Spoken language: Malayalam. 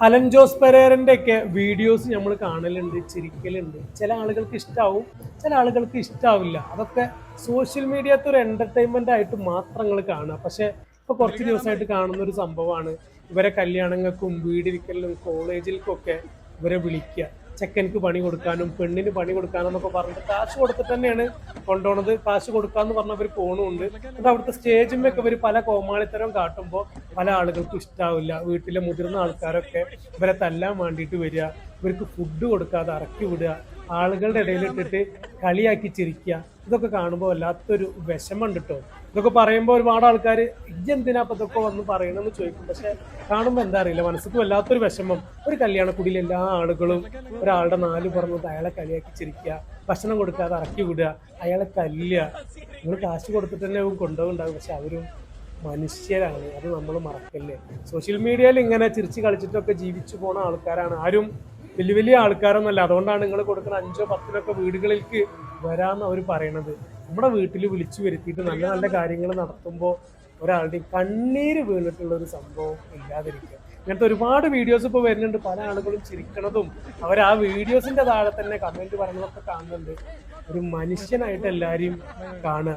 അലൻ ജോസ് പെരേരന്റെ ഒക്കെ വീഡിയോസ് നമ്മൾ കാണലുണ്ട്, ചിരിക്കലുണ്ട്. ചില ആളുകൾക്ക് ഇഷ്ടാവും, ചില ആളുകൾക്ക് ഇഷ്ടാവില്ല. അതൊക്കെ സോഷ്യൽ മീഡിയത്തെ ഒരു എന്റർടൈൻമെന്റ് ആയിട്ട് മാത്രം നിങ്ങൾ കാണുക. പക്ഷെ ഇപ്പൊ കുറച്ച് ദിവസമായിട്ട് കാണുന്ന ഒരു സംഭവമാണ് ഇവരെ കല്യാണങ്ങൾക്കും വീടിരിക്കലിനും കോളേജിലേക്കും ഒക്കെ ഇവരെ വിളിക്കുക. ചെക്കൻക്ക് പണി കൊടുക്കാനും പെണ്ണിന് പണി കൊടുക്കാനും എന്നൊക്കെ പറഞ്ഞിട്ട് കാശ് കൊടുത്തിട്ട് തന്നെയാണ് കൊണ്ടുപോണത്. കാശ് കൊടുക്കാന്ന് പറഞ്ഞവർ പോണുണ്ട്. അത് അവിടുത്തെ സ്റ്റേജിന്മേക്ക് ഇവർ പല കോമാളിത്തരം കാട്ടുമ്പോൾ പല ആളുകൾക്കും ഇഷ്ടാവില്ല. വീട്ടിലെ മുതിർന്ന ആൾക്കാരൊക്കെ ഇവരെ തല്ലാൻ വേണ്ടിയിട്ട് വരിക, ഇവർക്ക് ഫുഡ് കൊടുക്കാതെ ഇറക്കി വിടുക, ആളുകളുടെ ഇടയിൽ ഇട്ടിട്ട് കളിയാക്കി ചിരിക്കുക. ഇതൊക്കെ കാണുമ്പോൾ വല്ലാത്തൊരു വിഷമമുണ്ട് കേട്ടോ. ഇതൊക്കെ പറയുമ്പോൾ ഒരുപാട് ആൾക്കാർ ഇജ്ജെന്തിനാ അപ്പൊ ഇതൊക്കെ വന്ന് പറയണമെന്ന് ചോദിക്കും. പക്ഷെ കാണുമ്പോൾ എന്താ അറിയില്ല, മനസ്സിക്ക് വല്ലാത്തൊരു വിഷമം. ഒരു കല്യാണക്കുടിയിൽ എല്ലാ ആളുകളും ഒരാളുടെ നാല് പറഞ്ഞത് അയാളെ കളിയാക്കി ചിരിക്കുക, ഭക്ഷണം കൊടുക്കാതെ ഇറക്കി വിടുക, അയാളെ തല്ലുക. നിങ്ങൾ കാശ് കൊടുത്തിട്ട് തന്നെ കൊണ്ടുപോകുന്നുണ്ടാവും, പക്ഷെ അവരും മനുഷ്യരാണ്. അത് നമ്മൾ മറക്കല്ലേ. സോഷ്യൽ മീഡിയയിൽ ഇങ്ങനെ ചിരിച്ച് കളിച്ചിട്ടൊക്കെ ജീവിച്ചു പോണ ആൾക്കാരാണ്. ആരും വലിയ വലിയ ആൾക്കാരൊന്നുമല്ല. അതുകൊണ്ടാണ് നിങ്ങൾ കൊടുക്കുന്ന 5-10 വീടുകളിലേക്ക് വരാമെന്ന് അവർ പറയണത്. നമ്മുടെ വീട്ടിൽ വിളിച്ചു വരുത്തിയിട്ട് നല്ല നല്ല കാര്യങ്ങൾ നടത്തുമ്പോൾ ഒരാളുടെയും കണ്ണീര് വീണിട്ടുള്ള ഒരു സംഭവം ഇല്ലാതിരിക്കുക. ഇങ്ങനത്തെ ഒരുപാട് വീഡിയോസ് ഇപ്പോൾ വരുന്നുണ്ട്. പല ആളുകളും ചിരിക്കണതും അവർ ആ വീഡിയോസിന്റെ താഴെ തന്നെ കമന്റ് പറയുന്നതൊക്കെ കാണുന്നുണ്ട്. ഒരു മനുഷ്യനായിട്ട് എല്ലാവരെയും കാണുക.